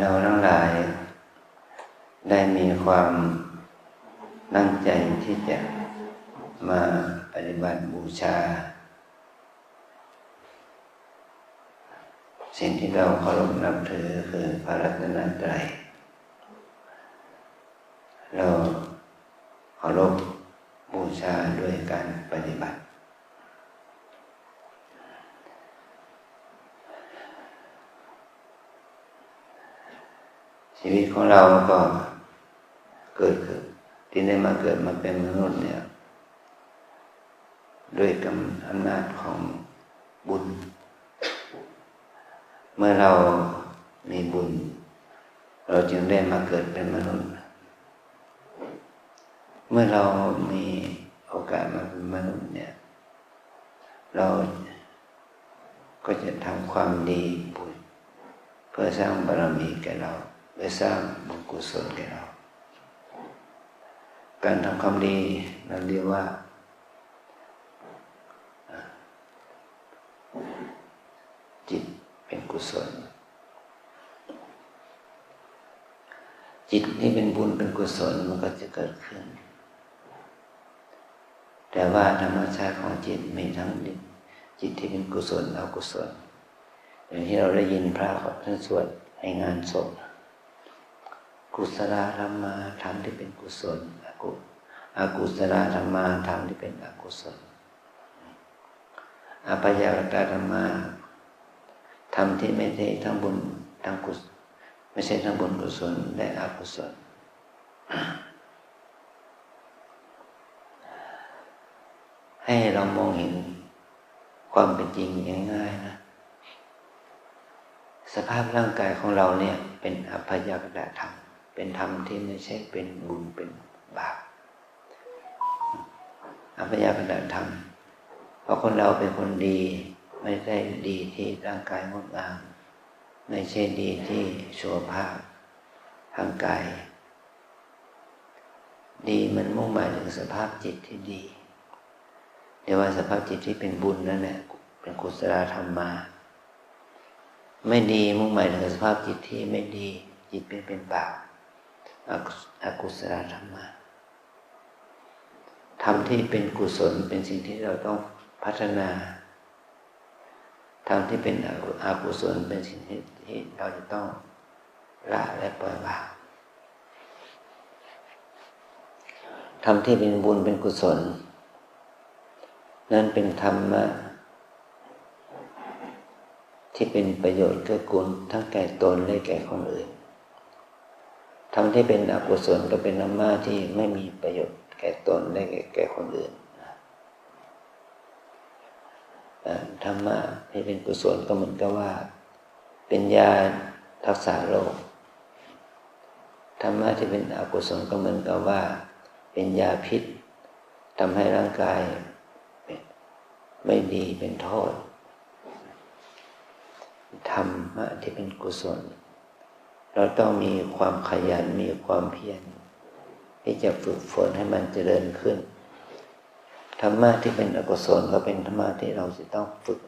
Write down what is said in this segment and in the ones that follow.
เราทั้งหลายได้มีความตั้งใจที่จะมาปฏิบัติบูชาสิ่งที่เราเคารพนับถือคือพระรัตนตรัยเราเคารพบูชาด้วยการปฏิบัติชีวิตของเราก็เกิดขึ้นที่ได้มาเกิดมาเป็นมนุษย์เนี่ยด้วยอำนาจของบุญเมื่อเรามีบุญเราจึงได้มาเกิดเป็นมนุษย์เมื่อเรามีโอกาสมาเป็นมนุษย์เนี่ยเราก็จะทำความดีบุญเพื่อสร้างบารมีแก่เราเพื่อสร้างบุญกุศลแก่เราการทำความดีเราเรียกว่าจิตเป็นกุศลจิตที่เป็นบุญเป็นกุศลมันก็จะเกิดขึ้นแต่ว่าธรรมชาติของจิตมีทั้งจิตที่เป็นกุศลอกุศลอย่างที่เราได้ยินพระท่านสวดในงานศพกุศลธรรมาธรรมที่เป็นกุศลอกุศลธรรมาธรรมที่เป็นอกุศลอภยากตธรรมาธรรมที่ไม่ใช่ทั้งบุญทั้งกุศลไม่ใช่ทั้งบุญกุศลและอกุศลให้เรามองเห็นความเป็นจริงง่ายๆนะสภาพร่างกายของเราเนี่ยเป็นอภยากตธรรมเป็นธรรมที่ไม่ใช่เป็นบุญเป็นบาปอภยากตธรรมเพราะคนเราเป็นคนดีไม่ได้ดีที่ร่างกายงดงามไม่ใช่ดีที่สุขภาพทางกายดีมันมุ่งหมายถึงสภาพจิตที่ดีเรียกว่าสภาพจิตที่เป็นบุญนั่นแหละเป็นกุศลธรรมาไม่ดีมุ่งหมายถึงสภาพจิตที่ไม่ดีจิตเป็นบาปอกุศลธรรมาธรรมที่เป็นกุศลเป็นสิ่งที่เราต้องพัฒนาธรรมที่เป็นอกุศลเป็นสิ่งที่เราจะต้องละและปล่อยวางธรรมที่เป็นบุญเป็นกุศลนั่นเป็นธรรมะที่เป็นประโยชน์เกื้อกูลทั้งแก่ตนและแก่คนอื่นธรรมที่เป็นอกุศลก็เป็นธรรมะที่ไม่มีประโยชน์แก่ตนและแก่คนอื่นธรรมะที่เป็นกุศลก็เหมือนกับว่าเป็นยารักษาโรคธรรมะที่เป็นอกุศลก็เหมือนกับว่าเป็นยาพิษทำให้ร่างกายไม่ดีเป็นโทษธรรมะที่เป็นกุศลเราต้องมีความขยันมีความเพียรที่จะฝึกฝนให้มันเจริญขึ้นธรรมะที่เป็นอกุศลก็เป็นธรรมะที่เราจะต้องฝึก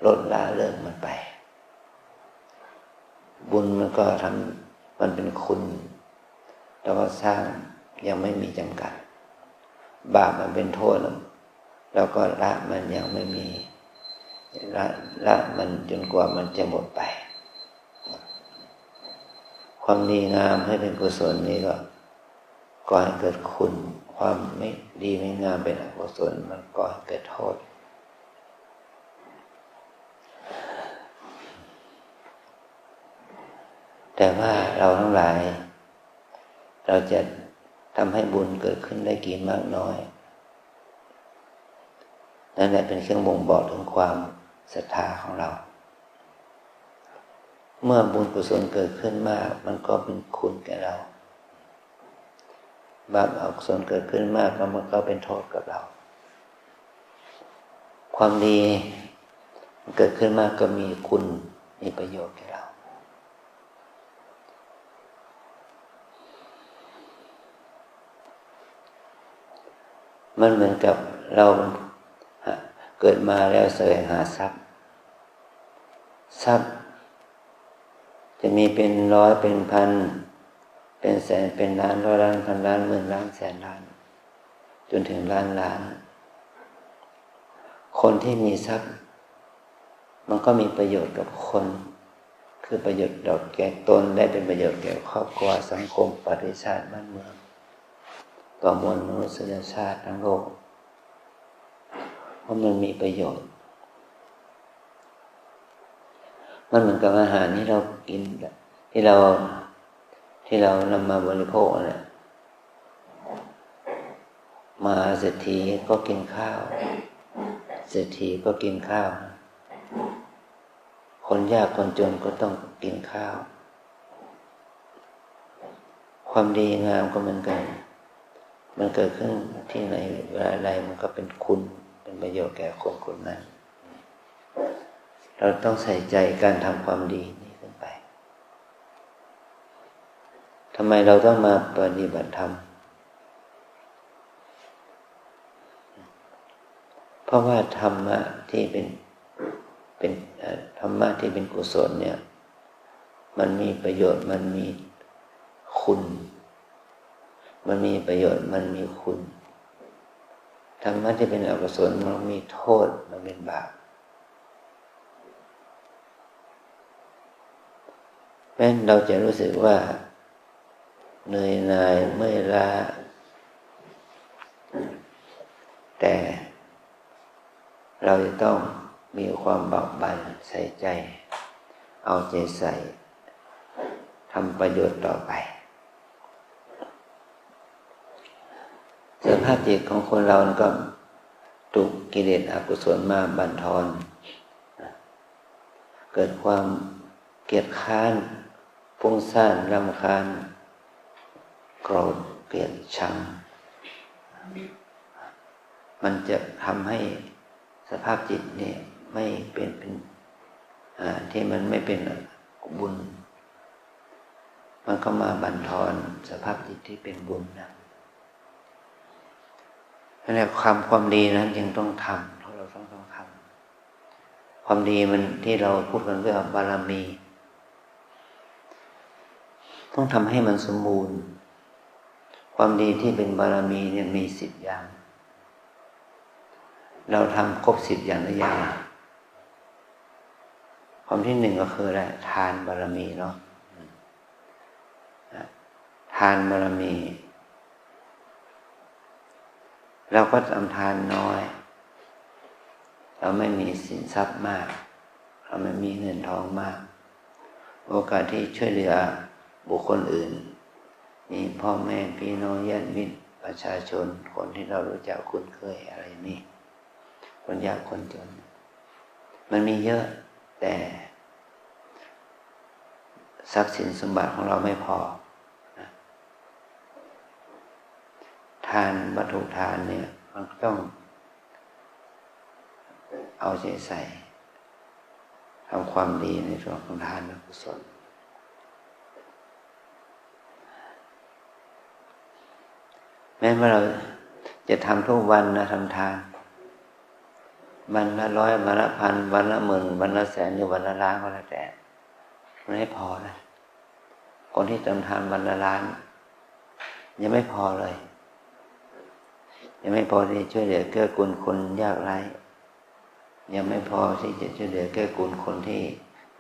ลดละเลิกมันไปบุญมันก็ทำมันเป็นคุณแล้วก็สร้างยังไม่มีจำกัดบาปมันเป็นโทษแล้วก็ละมันยังไม่มีละมันจนกว่ามันจะหมดไปความดีงามให้เป็นกุศลนี่ก็ก่อให้เกิดคุณความไม่ดีไม่งามเป็นอกุศลมันก่อให้เกิดโทษแต่ว่าเราทั้งหลายเราจะทำให้บุญเกิดขึ้นได้กี่มากน้อยนั่นแหละเป็นเครื่องบ่งบอกถึงความศรัทธาของเราเมื่อบุญกุศลเกิดขึ้นมากมันก็เป็นคุณแก่เราบาปอกุศลเกิดขึ้นมากมันก็เป็นโทษกับเราความดีเกิดขึ้นมากก็มีคุณมีประโยชน์แก่เรามันเหมือนกับเราเกิดมาแล้วแสวงหาทรัพย์ จะมีเป็นร้อยเป็นพันเป็นแสนเป็นล้านร้อยล้านพันล้านหมื่นล้านแสนล้านจนถึงล้านล้านคนที่มีทรัพย์มันก็มีประโยชน์กับคนคือประโยชน์แก่ตนได้เป็นประโยชน์แก่ครอบครัวสังคมประเทศชาติบ้านเมืองต่อมวลมนุษยชาติทั้งโลกเพราะมันมีประโยชน์มันเหมือนกับอาหารที่เรากินที่เรานำมาบริโภคเนี่ยมาเศรษฐีก็กินข้าวเศรษฐีก็กินข้าวคนยากคนจนก็ต้องกินข้าวความดีงามก็เหมือนกันมันเกิดขึ้นที่ไหนเวลาใดมันก็เป็นคุณเป็นประโยชน์แก่คนคนนั้นเราต้องใส่ใจการทำความดีนี้ขึ้นไปทำไมเราต้องมาปฏิบัติธรรมเพราะว่าธรรมะที่เป็นธรรมะที่เป็นกุศลเนี่ยมันมีประโยชน์มันมีคุณมันมีประโยชน์มันมีคุณธรรมะที่เป็นอกุศลมันมีโทษมันเป็นบาปเพราะฉะนั้นเราจะรู้สึกว่าเหนื่อยหน่ายเมื่อยล้าแต่เราจะต้องมีความเบาบางใส่ใจเอาใจใส่ทำประโยชน์ต่อไปสภาพจิตของคนเราก็ถูกกิเลสอกุศลมาบั่นทอนเกิดความเกลียดค้านฟุ้งซ่านรำคาญโกรธเกลียดชังมันจะทำให้สภาพจิตนี่ไม่เป็นที่มันไม่เป็นบุญมันก็มาบั่นทอนสภาพจิตที่เป็นบุญนะนั่นแหละความดีนั้นจึงต้องทำเพราะเราต้องทำความดีมันที่เราพูดกันเรื่องบารมีต้องทำให้มันสมบูรณ์ความดีที่เป็นบารมีเนี่ยมี10 อย่างเราทำครบ10 อย่างหรือยังความที่1ก็คืออะไรทานบารมีเนาะทานบารมีเราก็ทำทานน้อยเราไม่มีสินทรัพย์มากเราไม่มีเงินทองมากโอกาสที่ช่วยเหลือบุคคลอื่นมีพ่อแม่พี่น้องญาติมิตรประชาชนคนที่เรารู้จักคุ้นเคยอะไรนี่คนยากคนจนมันมีเยอะแต่ทรัพย์สินสมบัติของเราไม่พอทานวัตถุทานเนี่ยมันต้องเอาใจใส่ทำความดีในส่วนของทานและกุศลแม้ว่าเราจะทำทุกวันนะทำทานวันละ100วันละ1,000วันละ10,000วันละ100,000หรือวันละล้านก็แล้วแต่มันไม่พอนะคนที่ทำทานวันละล้านยังไม่พอเลยยังไม่พอที่จะช่วยเหลือเกื้อกูลคนยากไร้ยังไม่พอที่จะช่วยเหลือเกื้อกูลคนที่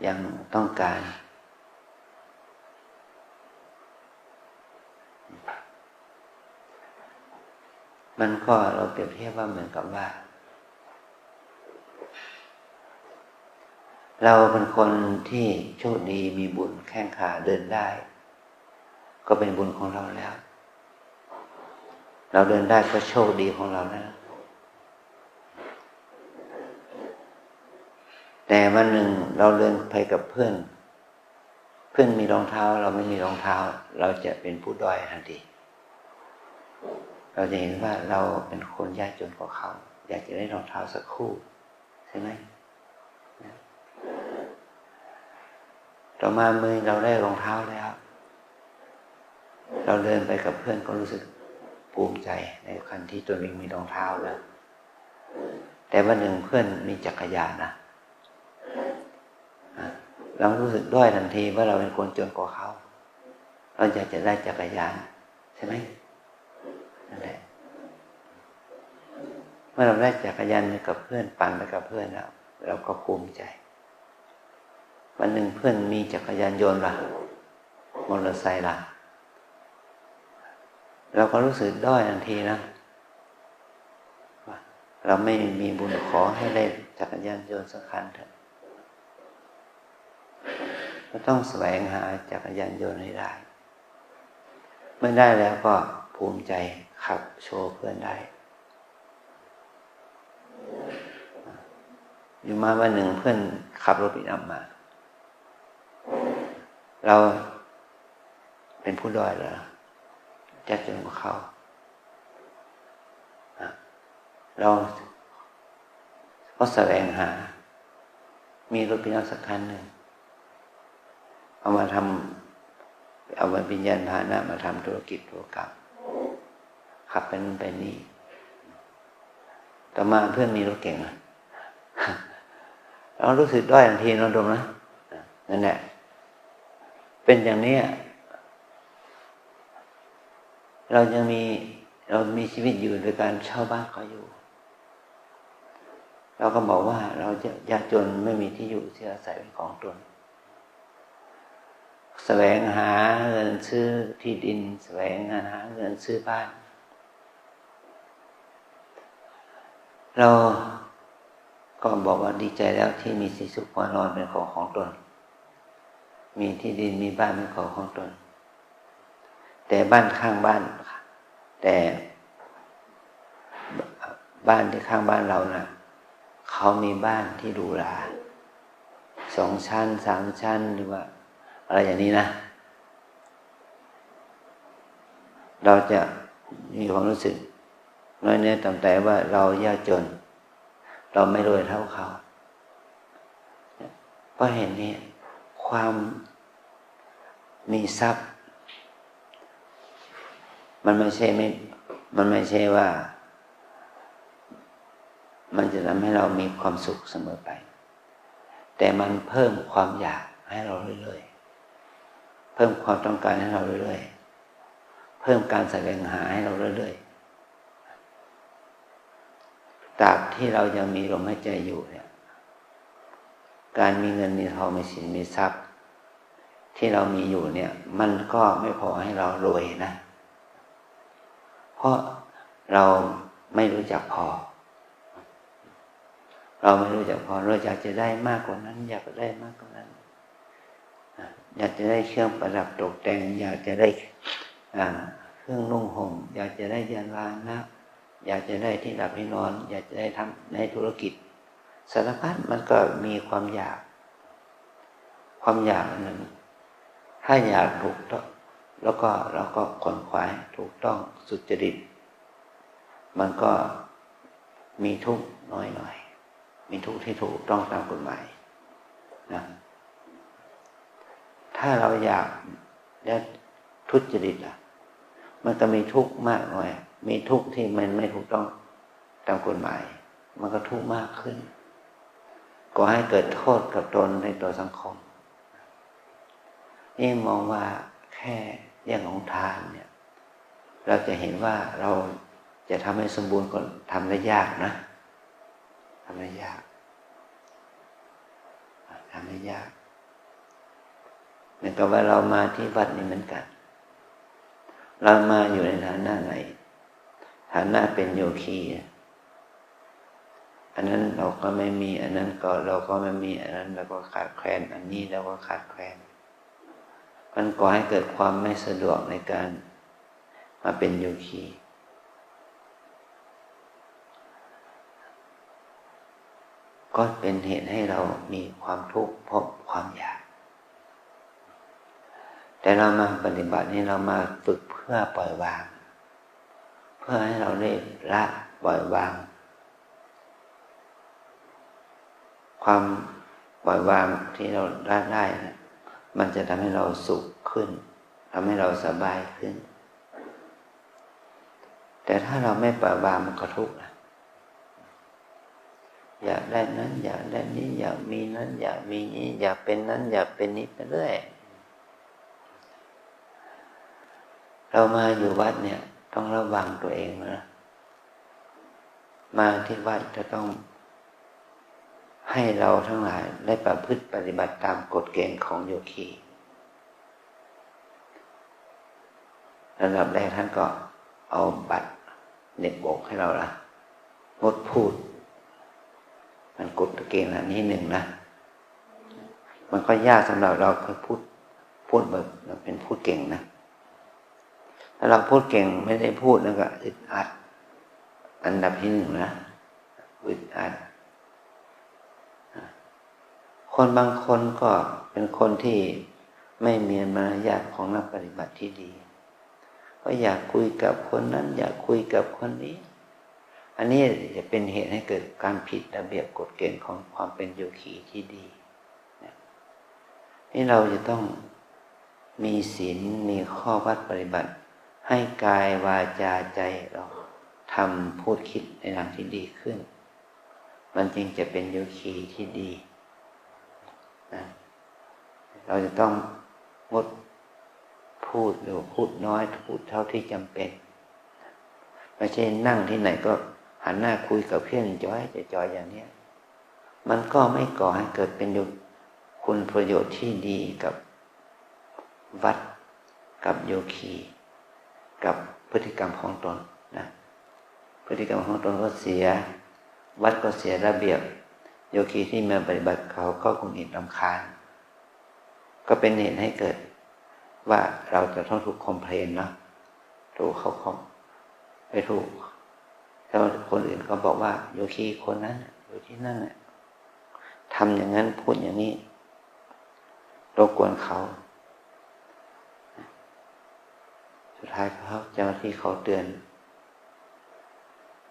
ยังต้องการมันก็เราเปรียบเทียบว่าเหมือนกับว่าเราเป็นคนที่โชคดีมีบุญแข้งขาเดินได้ก็เป็นบุญของเราแล้วเราเดินได้ก็โชคดีของเราแล้วแต่วันหนึ่งเราเดินไปกับเพื่อนมีรองเท้าเราไม่มีรองเท้าเราจะเป็นผู้ด้อยทันทีเราจะเห็นว่าเราเป็นคนยากจนกว่าเขาอยากจะได้รองเท้าสักคู่ใช่ไหมต่อมาเมื่อเราได้รองเท้าแล้วเราเดินไปกับเพื่อนก็รู้สึกภูมิใจในการที่ตัวเองมีรองเท้าแล้วแต่วันหนึ่งเพื่อนมีจักรยานนะ เรารู้สึกด้อยทันทีว่าเราเป็นคนจนกว่าเขาเราอยากจะได้จักรยานใช่ไหมนั่นแหละเมื่อเราได้จักรยานไปกับเพื่อนปั่นไปกับเพื่อนแล้วเราก็ภูมิใจวันหนึ่งเพื่อนมีจักรยานยนต์ล่ะมอเตอร์ไซค์ล่ะเราก็รู้สึกด้อยทันทีนะเราไม่มีบุญขอให้ได้จักรยานยนต์สักคันเถอะเราต้องแสวงหาจักรยานยนต์ให้ได้เมื่อได้แล้วก็ภูมิใจขับโชว์เพื่อนได้อยู่มาวันหนึ่งเพื่อนขับรถปิกอัพมาเราเป็นผู้ด้อยเหรอจะจนกว่าเขาเราก็แสวงหามีรถปิกอัพสักคันหนึ่งเอามาวิญญาณพาหนะมาทำธุรกิจธุรกรรมขับไปนู่นไปนี่ต่อมาเพื่อนมีรถเก่งเรารู้สึกด้อยทันทีเราดมนะนั่นแหละเป็นอย่างนี้เรามีชีวิตอยู่โดยการเช่าบ้านเขาอยู่เราก็บอกว่าเราจะยากจนไม่มีที่อยู่ที่อาศัยเป็นของตนแสวงหาเงินซื้อที่ดินแสวงหาเงินซื้อบ้านเราก็บอกว่าดีใจแล้วที่มีที่สุขนอนเป็นของตนมีที่ดินมีบ้านเป็นของตนแต่บ้านข้างบ้านแต่บ้านที่ข้างบ้านเรานะเขามีบ้านที่หรูหรา2 ชั้น3 ชั้นหรือว่าอะไรอย่างนี้นะเราจะมีความรู้สึกน้อยเนื้อต่ำใจว่าเรายากจนเราไม่รวยเท่าเขาเพราะเห็นนี่ความมีทรัพย์มันไม่ใช่ว่ามันจะทำให้เรามีความสุขเสมอไปแต่มันเพิ่มความอยากให้เราเรื่อยๆเพิ่มความต้องการให้เราเรื่อยๆเพิ่มการแสวงหาให้เราเรื่อยๆตราบที่เรายังมีลมหายใจอยู่เนี่ยการมีเงินมีทองมีสินมีทรัพย์ที่เรามีอยู่เนี่ยมันก็ไม่พอให้เรารวยนะเพราะเราไม่รู้จักพอเราไม่รู้จักพอเราอยากจะได้มากกว่านั้นอยากจะได้มากกว่านั้นอยากจะได้เครื่องประดับตกแต่งอยากจะได้เครื่องนุ่งห่มอยากจะได้ยานพาหนะอยากจะได้ที่หลับที่นอนอยากจะได้ทำในธุรกิจสารพัดมันก็มีความอยากนั้นถ้าอยากถูกต้องแล้วก็เราก็ขวนขวายถูกต้องสุจริตมันก็มีทุกข์น้อยหน่อยมีทุกข์ที่ถูกต้องตามกฎหมายนะถ้าเราอยากได้ทุจริตมันก็มีทุกข์มากหน่อยมีทุกข์ที่มันไม่ถูกต้องตามกฎหมายมันก็ทุกข์มากขึ้นก็ให้เกิดโทษกับตนในตัวสังคมนี่มองว่าแค่เรื่องของทานเนี่ยเราจะเห็นว่าเราจะทำให้สมบูรณ์ก่อนทำได้ยากนะทำได้ยากเหมือนกับว่าเรามาที่วัดนี่เหมือนกันเรามาอยู่ในฐานะไหนฐานะเป็นโยคีอันนั้นเราก็ไม่มีอันนั้นก็เราก็ไม่มีอันนั้นเราก็ขาดแคลนอันนี้เราก็ขาดแคลนมันก่อให้เกิดความไม่สะดวกในการมาเป็นโยคีก็เป็นเหตุให้เรามีความทุกข์เพราะความอยากแต่เรามาปฏิบัตินี่เรามาฝึกเพื่อปล่อยวางเพื่อให้เราได้ละปล่อยวางความปล่อยวางที่เราละได้นะมันจะทำให้เราสุขขึ้นทำให้เราสบายขึ้นแต่ถ้าเราไม่ปล่อยวางมันก็ทุกข์นะ อยากได้นั้นอยากได้นี้อยากมีนั้นอยากมีนี้อยากเป็นนั้นอยากเป็นนี้ไปเรื่อยเรามาอยู่วัดเนี่ยต้องระวังตัวเองนะมาที่วัดจะต้องให้เราทั้งหลายได้ประพฤติปฏิบัติตามกฎเกณฑ์ของโยคีระดับแรกท่านก็เอาบัตรเหน็บอกให้เราละงดพูดมันกฎเกณฑ์อันนี้หนึ่งนะมันก็ยากสำหรับเราเคยพูดแบบเราเป็นพูดเก่งนะถ้าเราพูดเก่งไม่ได้พูดแล้วก็อึดอัดอันดับที่หนึ่งนะอึดอัดคนบางคนก็เป็นคนที่ไม่มีมารยาทของนักปฏิบัติที่ดีก็อยากคุยกับคนนั้นอยากคุยกับคนนี้อันนี้จะเป็นเหตุให้เกิดการผิดระเบียบกฎเกณฑ์ของความเป็นโยคีที่ดีนี่เราจะต้องมีศีลมีข้อวัดปฏิบัติให้กายวาจาใจเราทำพูดคิดในทางที่ดีขึ้นมันจึงจะเป็นโยคีที่ดีนะเราจะต้องงดพูดหรือพูดน้อยพูดเท่าที่จำเป็นไม่ใช่นั่งที่ไหนก็หันหน้าคุยกับเพื่อนจอยอย่างนี้มันก็ไม่ก่อให้เกิดเป็นคุณประโยชน์ที่ดีกับวัดกับโยคีกับพฤติกรรมของตนนะพฤติกรรมของตนก็เสียวัดก็เสียระเบียบโยคีที่มาปฏิบัติเขาก็คงอิดรำคาญก็เป็นเหตุให้เกิดว่าเราจะต้องถูกคอมเพลนนะถูกเขาไม่ถูกแล้วคนอื่นเขาบอกว่าโยคีคนนั้นอยู่ที่นั่นทำอย่างนั้นพูดอย่างนี้รบกวนเขาสุดท้ายเขาเจ้าหน้าที่เขาเตือน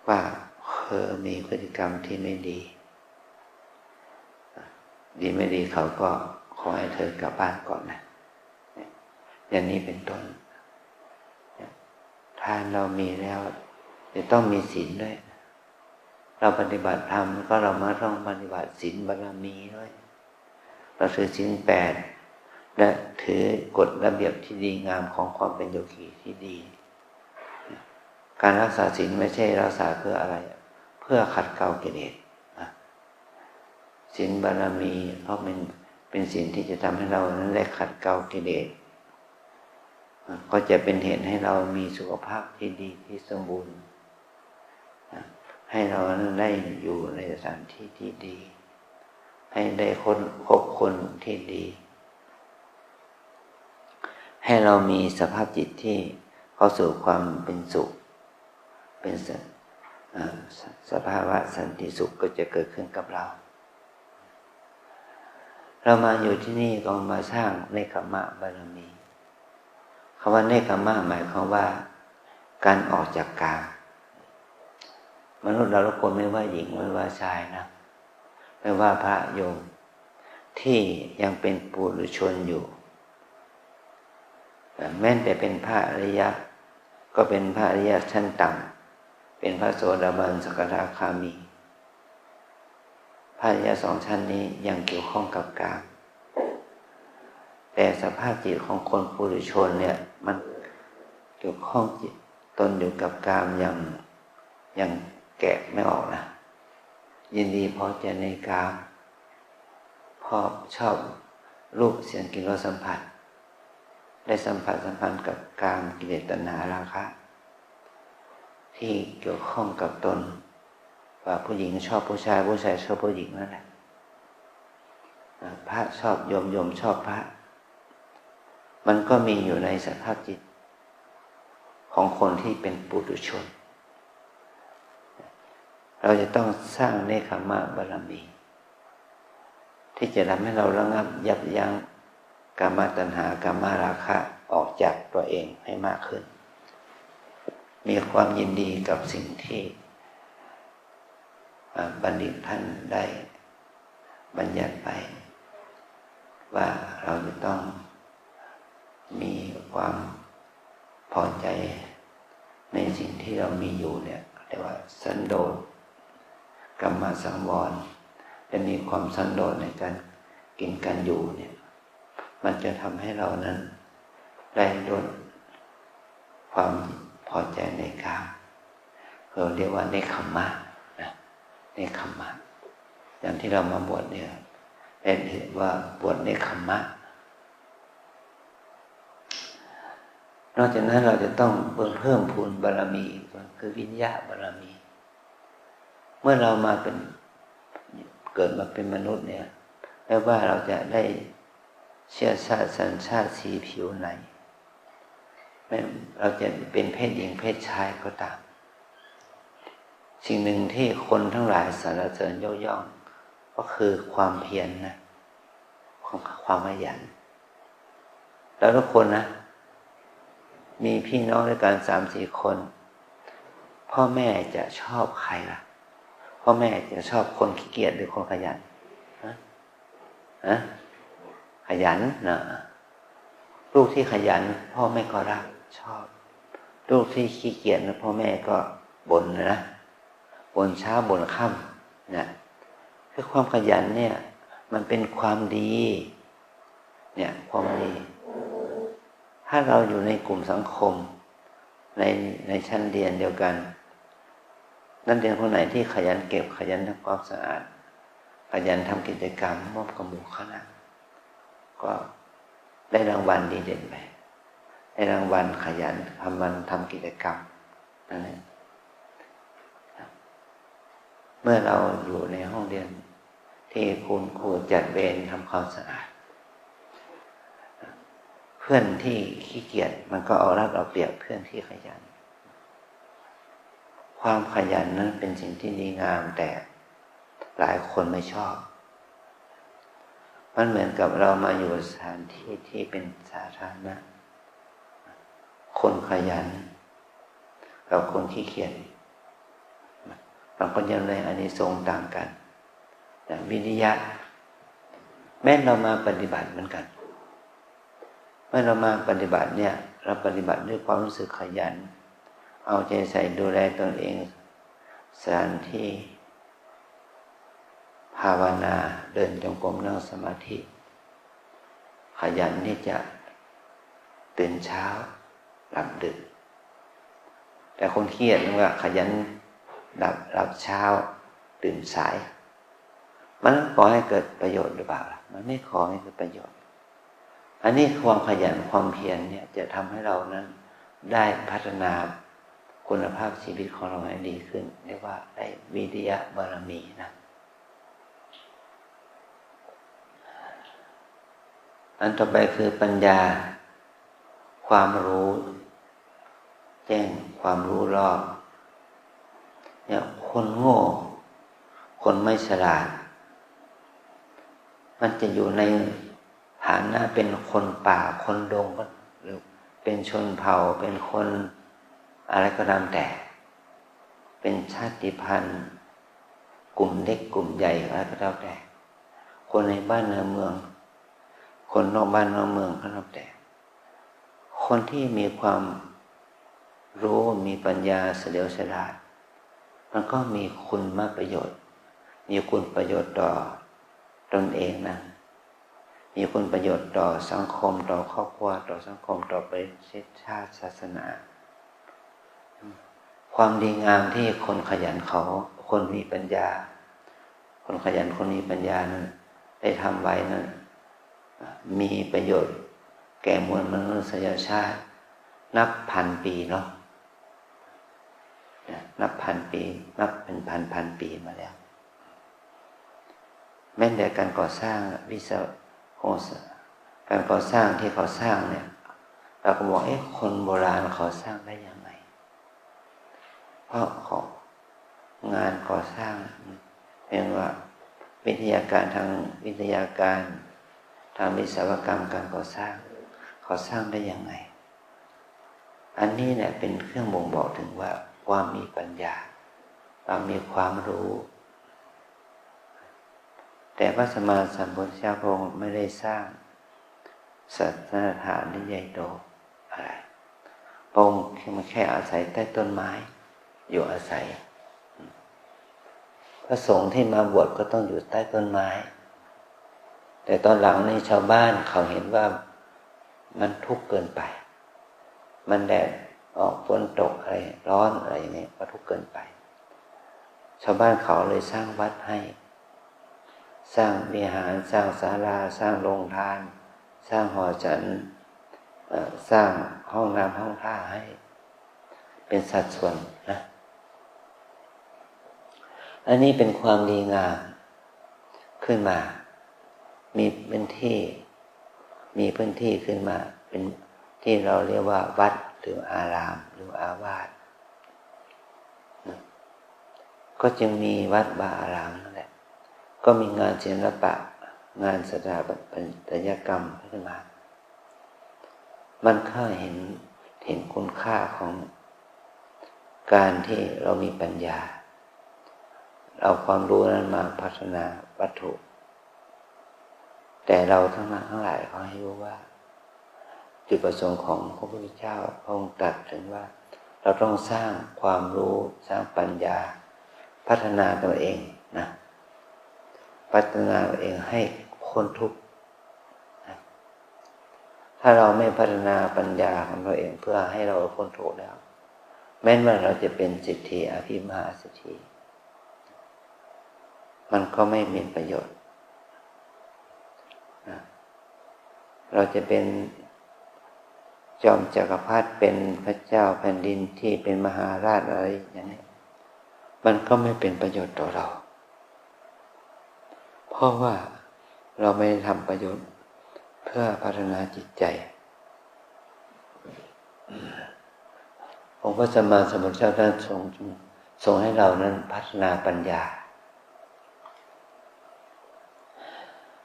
ว่ามีพฤติกรรมที่ไม่ดีไม่ดีเขาก็ขอให้เธอกลับบ้านก่อนนะอย่างนี้เป็นต้นทานเรามีแล้วจะต้องมีศีลด้วยเราปฏิบัติธรรมก็เรามาต้องปฏิบัติศีลบารมีด้วยเราถือศีล8และถือกฎระเบียบที่ดีงามของความเป็นโยคีที่ดีการรักษาศีลไม่ใช่รักษาเพื่ออะไรเพื่อขัดเกลากิเลสศีลบารมีเพราะเป็นศีลที่จะทำให้เรานั้นได้ขัดเกลากิเลสก็จะเป็นเหตุให้เรามีสุขภาพที่ดีที่สมบูรณ์ให้เราได้อยู่ในสถานที่ที่ดีให้ได้คบคนที่ดีให้เรามีสภาพจิตที่เข้าสู่ความเป็นสุขเป็นสภาวะสันติสุขก็จะเกิดขึ้นกับเรามาอยู่ที่นี่ก็มาสร้างเนกขัมมะบารมีคำว่าเนกขัมมะหมายความว่าการออกจากกามมนุษย์เราทุกคนไม่ว่าหญิงไม่ว่าชายนะไม่ว่าพระโยมที่ยังเป็นปุถุชนอยู่แม้แต่เป็นพระอริยะก็เป็นพระอริยะชั้นต่ำเป็นพระโสดาบันสกทาคามีพระอริยะ2ชั้นนี้ยังเกี่ยวข้องกับกามแต่สภาพจิตของคนปุถุชนเนี่ยมันเกี่ยวข้องจิตตนอยู่กับกามอย่างแกะไม่ออกนะยินดีพอใจในกามชอบรูปเสียงกลิ่นรสสัมผัสได้สัมพันธ์กับกามกิเลสตัณหาราคะที่เกี่ยวข้องกับตนว่าผู้หญิงชอบผู้ชายผู้ชายชอบผู้หญิงนั่นแหละพระชอบโยมชอบพระมันก็มีอยู่ในสภาพจิตของคนที่เป็นปุถุชนเราจะต้องสร้างเนกขัมมะบารมีที่จะทำให้เราระงับยับยั้งกามตัณหากามราคะออกจากตัวเองให้มากขึ้นมีความยินดีกับสิ่งที่บัณฑิตท่านได้บัญญัติไปว่าเราจะต้องมีความพอใจในสิ่งที่เรามีอยู่เนี่ยเรียกว่าสันโดษ กรรมสังวรจะมีความสันโดษในการกินการอยู่เนี่ยมันจะทำให้เรานั้นได้ลดความพอใจในกามเราเรียกว่าเนคขมมะนะเนคขมมะอย่างที่เรามาบวชเนี่ยเป็นเหตุว่าบวชเนคขมมะนอกจากนั้นเราจะต้องเพิ่มพูนบารมีคือวิญญาบารมีเมื่อเรามาเป็นเกิดมาเป็นมนุษย์เนี่ยไม่ว่าเราจะได้เชื้อชาติสัญชาติสีผิวไหนเราจะเป็นเพศหญิงเพศชายก็ตามสิ่งหนึ่งที่คนทั้งหลายสรรเสริญยกย่องก็คือความเพียรนะความขยันแล้วทุกคนนะมีพี่น้องด้วยกัน 3-4 คนพ่อแม่จะชอบใครล่ะพ่อแม่จะชอบคนขี้เกียจหรือคนขยันขยันนะลูกที่ขยันพ่อแม่ก็รักชอบลูกที่ขี้เกียจนะพ่อแม่ก็บ่นนะบ่นเช้าบ่นค่ำนะคือความขยันเนี่ยมันเป็นความดีเนี่ยความดีถ้าเราอยู่ในกลุ่มสังคมในชั้นเรียนเดียวกันนักเรียนคนไหนที่ขยันเก็บขยันทำความสะอาดขยันทำกิจกรรมมอบกับหมู่คณะก็ได้รางวัลดีเด่นไปได้รางวัลขยันทำกิจกรรมนั่นเองเมื่อเราอยู่ในห้องเรียนที่คุณครูจัดเวรทำความสะอาดเพื่อนที่ขี้เกียจมันก็เอารัดเอาเปรียบเพื่อนที่ขยันความขยันนั้นเป็นสิ่งที่ดีงามแต่หลายคนไม่ชอบมันเหมือนกับเรามาอยู่สถานที่ที่เป็นสาธารณะคนขยันกับคนขี้เกียจบางคนยังในอานิสงส์ต่างกันอย่างวิริยะแม้เรามาปฏิบัติเหมือนกันเมื่อเรามาปฏิบัติเนี่ยเราปฏิบัติด้วยความรู้สึกขยันเอาใจใส่ดูแลตนเองสถานที่ภาวนาเดินจงกรมนั่งสมาธิขยันที่จะตื่นเช้าหลับดึกแต่คนเครียดนึกว่าขยันหลับเช้าตื่นสายมันก่อให้เกิดประโยชน์หรือเปล่ามันไม่ก่อให้เกิดประโยชน์อันนี้ความขยันความเพียรเนี่ยจะทำให้เรานั้นได้พัฒนาคุณภาพชีวิตของเราให้ดีขึ้นเรียกว่าได้วิริยะบารมีนะอันต่อไปคือปัญญาความรู้แจ้งความรู้รอบเนี่ยคนโง่คนไม่ฉลาดมันจะอยู่ในฐานะเป็นคนป่าคนดงหรือเป็นชนเผ่าเป็นคนอะไรก็ตามแต่เป็นชาติพันธุ์กลุ่มเล็กกลุ่มใหญ่อะไรก็ตามแต่คนในบ้านในเมืองคนนอกบ้านนอกเมืองก็ตามแต่คนที่มีความรู้มีปัญญาเฉลียวฉลาดมันก็มีคุณมากประโยชน์มีคุณประโยชน์ต่อตนเองนะมีคุณประโยชน์ต่อสังคมต่อครอบครัวต่อสังคมต่อประเทศชาติศาสนาความดีงามที่คนขยันเขาคนมีปัญญาคนขยันคนมีปัญญานั้นได้ทำไว้นั้นมีประโยชน์แก่มวลมนุษยชาตินับพันปีเนาะนับพันปีนับเป็นพันปีมาแล้วแม้แต่การก่อสร้างวิศวกรการก่อสร้างที่เขาสร้างเนี่ยเราก็บอกคนโบราณเขาสร้างได้ยังไงเพราะของงานก่อสร้างเป็นว่าวิทยาการทางวิทยาการทางวิศวกรรมการก่อสร้างเขาสร้างได้ยังไงอันนี้เนี่ยเป็นเครื่องบ่งบอกถึงว่าความมีปัญญาความมีความรู้แต่พระสัมมาสัมพุทธเจ้าพระองค์ไม่ได้สร้างสัตสถานที่ใหญ่โตอะไรพระองค์แค่อาศัยใต้ต้นไม้อยู่อาศัย ระสงฆ์ที่มาบวชก็ต้องอยู่ใต้ต้นไม้แต่ตอนหลังนี่ชาวบ้านเขาเห็นว่ามันทุกข์เกินไปมันแดดออกฝนตกอะไรร้อนอะไรอย่างนี้ก็ทุกข์เกินไปชาวบ้านเขาเลยสร้างวัดให้สร้างวิหารสร้างศาลาสร้างโรงทานสร้างหอฉันสร้างห้องน้ำห้องท่าให้เป็นสัดส่วนนะอันนี้เป็นความดีงามขึ้นมามีพื้นที่ขึ้นมาเป็นที่เราเรียกว่าวัดหรืออารามหรืออาวาสก็จึงมีวัดบาอารามนั่นแหละก็มีงานศิลปะงานสถาปัตยกรรมขึ้นมามันก็เห็นคุณค่าของการที่เรามีปัญญาเอาความรู้นั้นมาพัฒนาวัตถุแต่เราทั้งหลายขอให้รู้ว่าจุดประสงค์ของพระพุทธเจ้าพระองค์ตรัสถึงว่าเราต้องสร้างความรู้สร้างปัญญาพัฒนาตัวเองนะพัฒนาตัวเองให้พ้นทุกข์นะถ้าเราไม่พัฒนาปัญญาของตัวเองเพื่อให้เราพ้นทุกข์แล้วแม้ว่าเราจะเป็นเศรษฐีอภิมหาเศรษฐีมันก็ไม่มีประโยชน์นะเราจะเป็นจอมจักรพรรดิเป็นพระเจ้าแผ่นดินที่เป็นมหาราชอะไรอย่างนี้มันก็ไม่เป็นประโยชน์ต่อเราเพราะว่าเราไม่ได้ทำประโยชน์เพื่อพัฒนาจิตใจองค์พระสัมมาสัมพุทธเจ้าท่านทรงให้เรานั้นพัฒนาปัญญา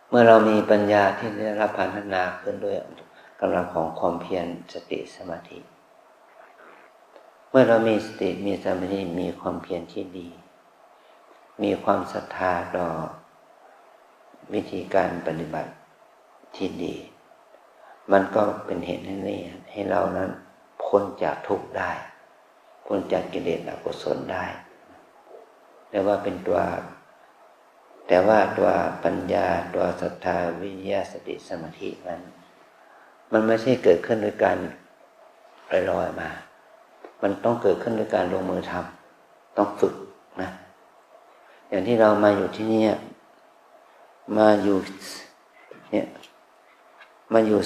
เมื่อเรามีปัญญาที่ได้รับพัฒนาขึ้นด้วยกำลังของความเพียรสติสมาธิเมื่อเรามีสติมีสมาธิมีความเพียรที่ดีมีความศรัทธาต่อวิธีการปฏิบัติที่ดีมันก็เป็นเหตุให้เรานั้นพ้นจากทุกข์ได้พ้นจากกิเลสอกุศลได้แต่ว่าเป็นตัวปัญญาตัวศรัทธาวิริยะสติสมาธินั้นมันไม่ใช่เกิดขึ้นด้วยการลอยๆมามันต้องเกิดขึ้นด้วยการลงมือทำต้องฝึกนะอย่างที่เรามาอยู่ที่นี่มาอยู่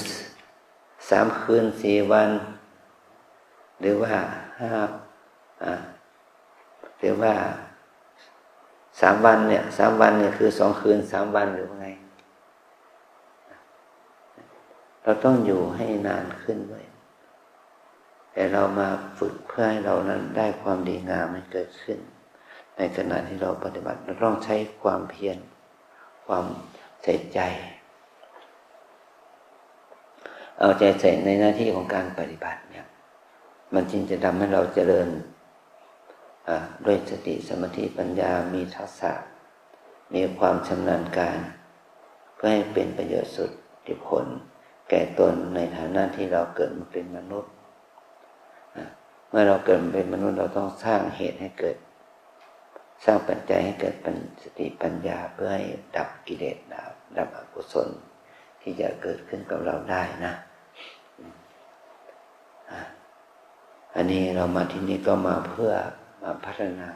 3 คืน 4 วันหรือว่าหรือว่า3 วันเนี่ย3 วันเนี่ยคือ2 คืน 3 วันหรือว่าไงเราต้องอยู่ให้นานขึ้นด้วยแต่เรามาฝึกเพื่อให้เรานั้นได้ความดีงามให้เกิดขึ้นในขณะที่เราปฏิบัติเราต้องใช้ความเพียรความใส่ใจเอาใจใส่ในหน้าที่ของการปฏิบัติเนี่ยมันจึงจะทำให้เราเจริญด้วยสติสมาธิปัญญามีทักษะมีความชำนาญการเพื่อให้เป็นประโยชน์สุดที่ผลแก่ตนในฐานะที่เราเกิดมาเป็นมนุษย์เมื่อเราเกิดเป็นมนุษย์เราต้องสร้างเหตุให้เกิดสร้างปัจจัยให้เกิดสติปัญญาเพื่อให้ดับกิเลสดับอกุศลที่จะเกิดขึ้นกับเราได้นะอันนี้เรามาที่นี่ก็มาเพื่อมาพัฒนา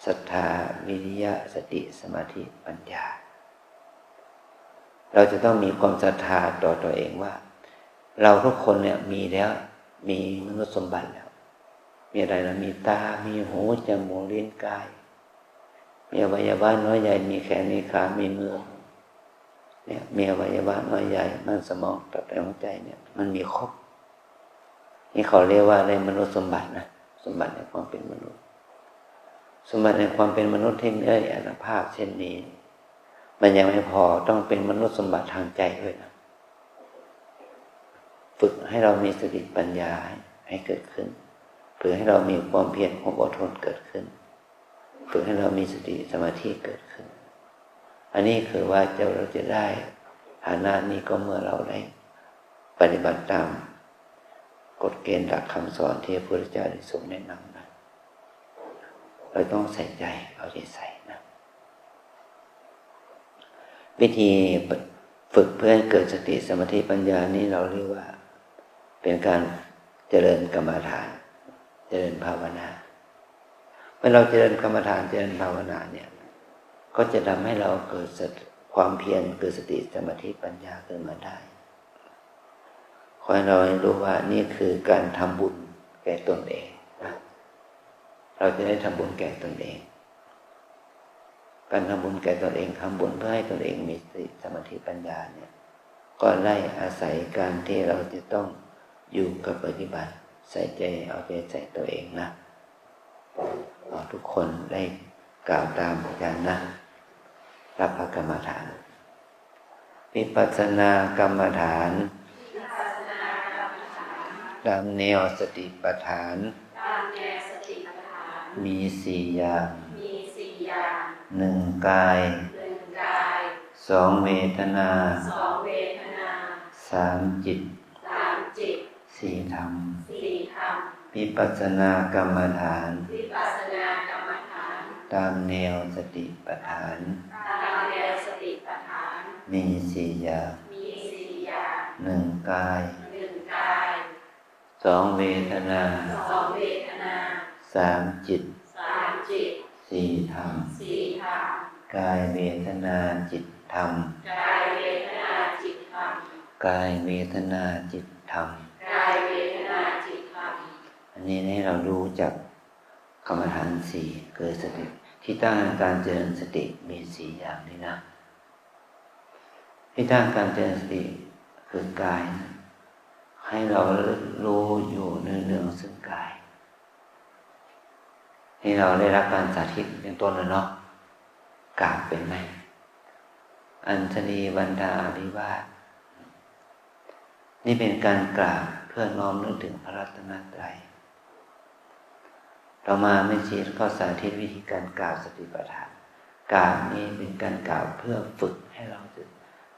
ศรัทธาวิริยะสติสมาธิปัญญาเราจะต้องมีความศรัทธาต่อตัวเองว่าเราทุกคนเนี่ยมีแล้วมีมนุษย์สมบัติแล้วมีอะไรนะมีตามีหูจมูกลิ้นกายมีอวัยวะน้อยใหญ่มีแขนมีขามีมือเนี่ยมีอวัยวะน้อยใหญ่มันสมองตับไตหัวใจเนี่ยมันมีครบนี่เขาเรียกว่าในมนุษย์สมบัตินะสมบัติในความเป็นมนุษย์สมบัติในความเป็นมนุษย์ที่ได้อานุภาพเช่นนี้มันยังไม่พอต้องเป็นมนุษย์สมบัติทางใจด้วยนะฝึกให้เรามีสติปัญญาให้เกิดขึ้นฝึกให้เรามีความเพียรความอดทนเกิดขึ้นฝึกให้เรามีสติสมาธิเกิดขึ้นอันนี้คือว่าเราจะได้ฐานะนี้ก็เมื่อเราได้ปฏิบัติตามกฎเกณฑ์หลักคำสอนที่พระพุทธเจ้าได้ทรงแนะนำนะเราต้องใส่ใจเอาใจใส่นะ วิธีฝึกเพื่อให้เกิดสติสมาธิปัญญานี้เราเรียกว่าเป็นการเจริญกรรมฐานเจริญภาวนาเมื่อเราเจริญกรรมฐานเจริญภาวนาเนี่ยก็จะทำให้เราเกิดความเพียรเกิดสติสมาธิปัญญาขึ้นมาได้ขอให้เรารู้ว่านี่คือการทำบุญแก่ตนเองนะเราจะได้ทำบุญแก่ตนเองการทำบุญแก่ตนเองทำบุญเพื่อให้ตนเองมีสติสมาธิปัญญาเนี่ยก็ได้อาศัยการที่เราจะต้องอยู่กับปฏิบัติใส่ใจเอาใจใส่ตัวเองนะทุกคนได้กล่าวตามอาจารย์นะรับพระกรรมฐานวิปัสสนากรรมฐานตามแนวสติปัฏฐานมีสี่อย่างหนึ่งกายสองเวทนาสามจิตสี่ธรรมวิปัสสนากรรมฐานตามแนวสติปัฏฐานมีสี่อย่างหนึ่งกายสองเวทนาสามจิตสี่ธรรมกายเวทนาจิตธรรมกายเวทนาจิตธรรมอันนี้ให้เรารู้จักกรรมฐานสี่เกิดสติที่ตั้งการเจริญสติมีสี่อย่างนี้นะที่ตั้งการเจริญสติคือกายนะให้เรารู้อยู่เนืองๆซึ่งกายที่เราได้รับการสาธิตเป็นต้นแล้วเนาะกราบเป็นไหมอัญชลีบรรดาอภิวาทนี่เป็นการกราบเพื่อน้อมนึกถึงพระรัตนตรัยเรามาไม่ชี้ก็สาธิตวิธีการกราบสติปัฏฐานกราบนี้เป็นการกราบเพื่อฝึกให้เรา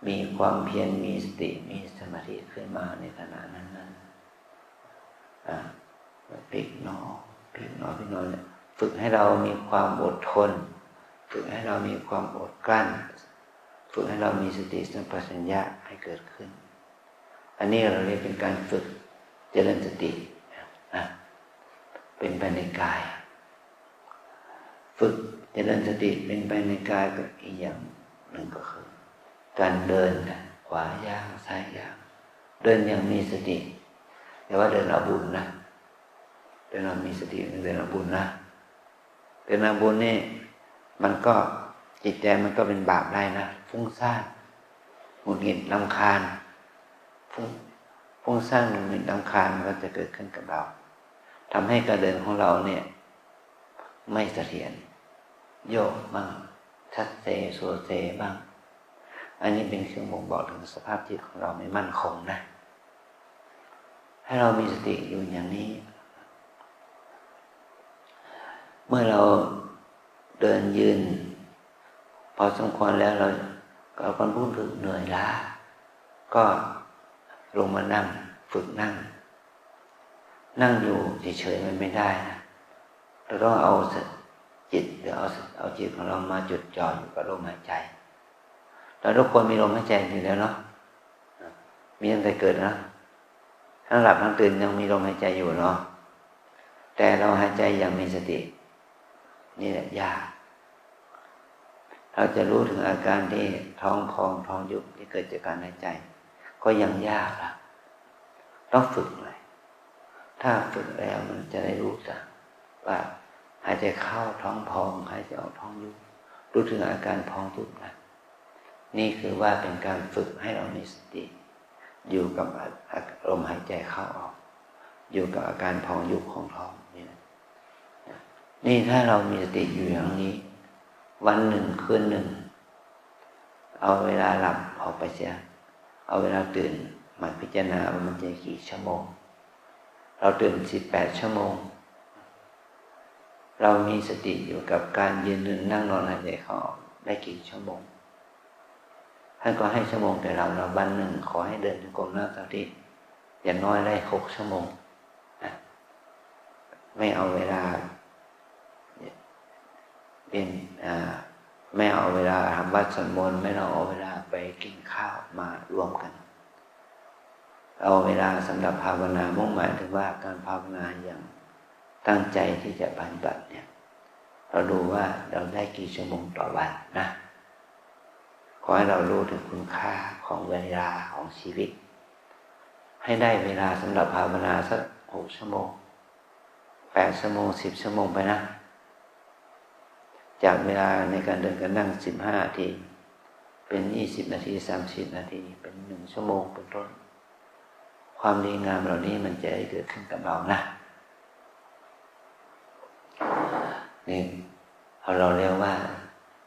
มีความเพียรมีสติมีสมาธิขึ้นมาในขณะนั้นปิกนอพี่น้องเนี่ยฝึกให้เรามีความอดทนฝึกให้เรามีความอดกลั้นฝึกให้เรามีสติสัมปชัญญะให้เกิดขึ้นอันนี้เราเรียกเป็นการฝึกเจริญสติเป็นไปในกายฝึกเจริญสติเป็นไปในกายก็อีกอย่างหนึ่งก็คือการเดินขวาย่างซ้ายย่างเดินอย่างมีสติแต่ว่าเดินเอาบุญนะเดินเรามีสติเดินเอาบุญนะเดินเอาบุญนี่มันก็จิตใจมันก็เป็นบาปได้นะฟุ้งซ่านหงุดหงิดรำคาญฟุ้งซ่านหงุดหงิดรำคาญมันก็จะเกิดขึ้นกับเราทำให้การเดินของเราเนี่ยไม่เสถียรโยกบ้างทัดเซโซเซบ้างอันนี้เป็นเครื่องบ่งบอกถึงสภาพจิตของเราไม่มั่นคงนะให้เรามีสติอยู่อย่างนี้เมื่อเราเดินยืนพอสมควรแล้วเราคนพูดถึงเหนื่อยล้าก็ลงมานั่งฝึกนั่งอยู่เฉยๆมันไม่ได้นะเราต้องเอาจิตหรือเอาจิตของเรามาจดจ่ออยู่กับลมหายใจเราทุกคนมีลมหายใจอยู่แล้วเนาะมีตั้งแต่เกิดนะทั้งหลับทั้งตื่นยังมีลมหายใจอยู่เนาะแต่เราหายใจอย่างมีสตินี่แหละยากเราจะรู้ถึงอาการที่ท้องพองท้องยุบที่เกิดจากการหายใจก็ยังยากล่ะต้องฝึกเลยถ้าฝึกแล้วมันจะได้รู้จักว่าหายใจเข้าท้องพองหายใจออกท้องยุบรู้ถึงอาการพองยุบนะนี่คือว่าเป็นการฝึกให้เรามีสติอยู่กับลมหายใจเข้าออกอยู่กับอาการพองยุบของท้องนี่ถ้าเรามีสติอยู่อย่างนี้วันหนึ่งคืนหนึ่งเอาเวลาหลับออกไปเสียเอาเวลาตื่นมาพิจารณาว่ามันจะกี่ชั่วโมงเราตื่น18 ชั่วโมงเรามีสติอยู่กับการยืนเดินนั่งนอนหายใจเข้าออกได้กี่ชั่วโมงท่านก็ให้ชั่วโมงแก่เราวันหนึ่งขอให้เดินจงกรมนั่งสมาธิอย่างน้อยได้6 ชั่วโมงไม่เอาเวลาเป็นไม่เอาเวลาทำวัดสวดมนต์ไม่เอาเวลา ไปกินข้าวมารวมกันเอาเวลาสำหรับภาวนามุ่งหมายถึงว่าการภาวนาอย่างตั้งใจที่จะปฏิบัติเนี่ยเราดูว่าเราได้กี่ชั่วโมงต่อวันนะขอให้เรารู้ถึงคุณค่าของเวลาของชีวิตให้ได้เวลาสำหรับภาวนาสัก6 ชั่วโมง8 ชั่วโมง10 ชั่วโมงไปนะจากเวลาในการเดินการนั่ง15 นาทีเป็น20 นาที30 นาทีเป็น1 ชั่วโมงเป็นต้นความดีงามเหล่านี้มันจะเกิดขึ้นกับเรานะนี่เราเรียกว่า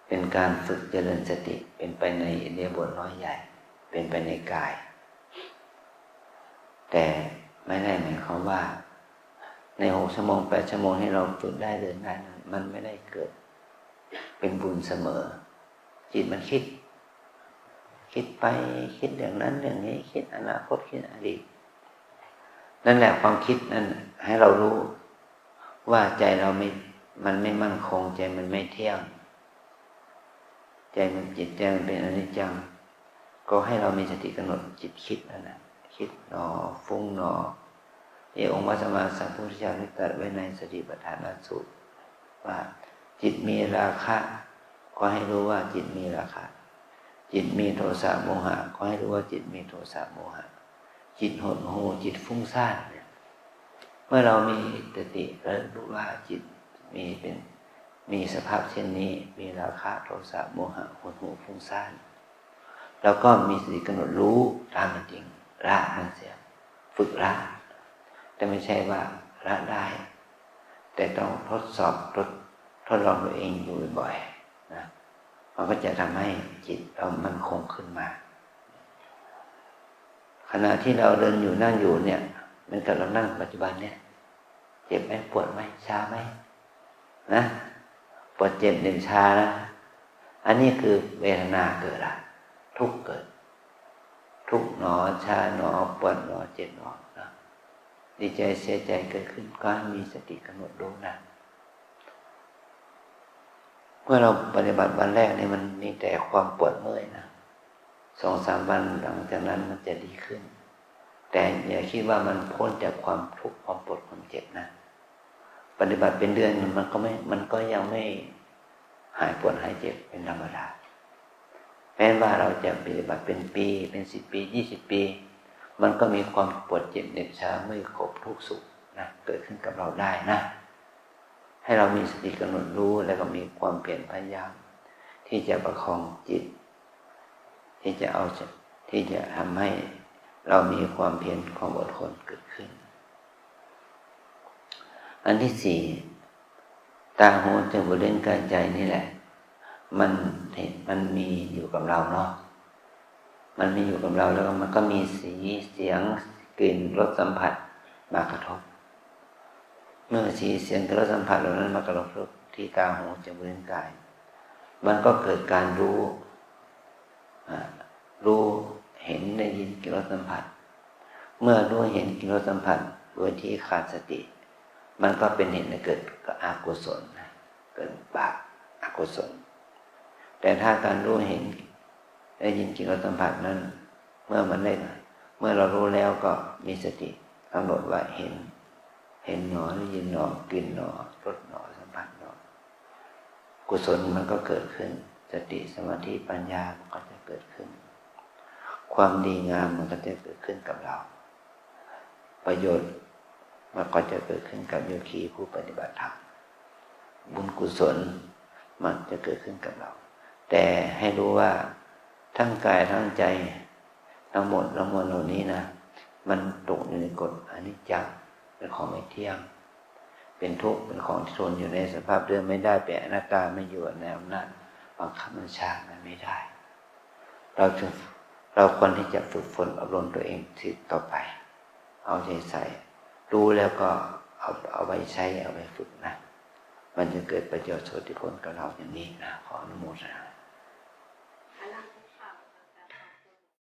เป็นการฝึกเจริญสติเป็นไปในอิริยาบถน้อยใหญ่เป็นไปในกายแต่ไม่ได้หมายความว่าใน6 ชั่วโมง8 ชั่วโมงให้เราฝึกได้เดินได้มันไม่ได้เกิดเป็นบุญเสมอจิตมันคิดไปคิดอย่างนั้นอย่างนี้คิดอนาคตคิดอดีตนั่นแหละความคิดนั้นให้เรารู้ว่าใจเรามันไม่มั่นคงใจมันไม่เที่ยงใจมันจิตใจมันเป็นอนิจจังก็ให้เรามีสติกำหนดจิตคิดนั่นแหละคิดหนอฟุ้งหนอที่องค์พระสัมมาสัมพุทธเจ้าได้ตรัสไว้ในสติปัฏฐานสูตรว่าจิตมีราคะก็ให้รู้ว่าจิตมีราคะจิตมีโทสะโมหะก็ให้รู้ว่าจิตมีโทสะโมหะจิตหดหู่จิตฟุ้งซ่านเนี่ยเมื่อเรามีสติแล้วรู้ว่าจิตมีสภาพเช่นนี้มีราคะโทสะโมหะหดหู่ฟุ้งซ่านแล้วก็มีสติกำหนดรู้ตามเป็นจริงละมันเสียฝึกละแต่ไม่ใช่ว่าละได้แต่ต้องทดสอบทดลองตัวเองอยู่บ่อยๆนะมันก็จะทำให้จิตเรามันคงขึ้นมาขณะที่เราเดินอยู่นั่งอยู่เนี่ยเหมือนกับเรานั่งปัจจุบันเนี่ยเจ็บไหมปวดไหมชาไหมนะปวดเจ็บเหน็บชาแล้วอันนี้คือเวทนาเกิดละทุกข์เกิดทุกข์หนอชาหนอปวดหนอเจ็บหนอนะดีใจเสียใจเกิดขึ้นก็มีสติกำหนดรู้นะเมื่อเราปฏิบัติวันแรกนี่มันมีแต่ความปวดเมื่อยนะ2-3 วันหลังจากนั้นมันจะดีขึ้นแต่อย่าคิดว่ามันพ้นจากความทุกข์ความปวดความเจ็บนะปฏิบัติเป็นเดือนมันก็ยังไม่หายปวดหายเจ็บเป็นธรรมดาแม้ว่าเราจะปฏิบัติเป็นปีเป็น10 ปี20 ปีมันก็มีความปวดเจ็บเหน็บชาเมื่อยขบทุกข์สุขนะเกิดขึ้นกับเราได้นะให้เรามีสติกำหนดรู้แล้วก็มีความเปลี่ยนพยายามที่จะประคองจิตที่จะทำให้เรามีความเพียรความอดทนเกิดขึ้นอันที่4ตาหูจมูกลิ้นกายใจนี่แหละมันมีอยู่กับเราเนาะมันมีอยู่กับเราแล้วมันก็มีสีเสียงกลิ่นรสสัมผัสมากระทบเมื่อสีเสียงรสสัมผัสเหล่านั้นมากระทบที่ตาหูจมูกลิ้นกายมันก็เกิดการรู้เห็นได้ยินกลิ่นรสสัมผัสเมื่อรู้เห็นกลิ่นรสสัมผัสโดยที่ขาดสติมันก็เป็นเหตุให้เกิดอกุศลเกิดบาปอกุศลแต่ถ้าการรู้เห็นได้ยินกลิ่นรสสัมผัสนั้นเมื่อเรารู้แล้วก็มีสติกำหนดว่าเห็นหนอได้ยินหนอกลิ่นหนอรสหนอสัมผัสหนอกุศลมันก็เกิดขึ้นสติสมาธิปัญญามันก็จะเกิดขึ้นความดีงามมันก็จะเกิดขึ้นกับเราประโยชน์มันก็จะเกิดขึ้นกับโยคีผู้ปฏิบัติธรรมบุญกุศลมันจะเกิดขึ้นกับเราแต่ให้รู้ว่าทั้งกายทั้งใจทั้งหมดทั้งมวลเหล่านี้นะมันตกอยู่ในกฎอนิจจังเป็นของไม่เที่ยงเป็นทุกข์เป็นของที่ทนอยู่ในสภาพเดิมไม่ได้เป็นอนัตตาไม่อยู่ในอำนาจบังคับบัญชามันไม่ได้เราควรที่จะฝึกฝนอบรมตัวเองที่ต่อไปเอาใจใส่รู้แล้วก็เอาไปใช้เอาไปฝึกนะมันจะเกิดประโยชน์สุดที่ผลกับเราอย่างนี้นะขออนุโมทนา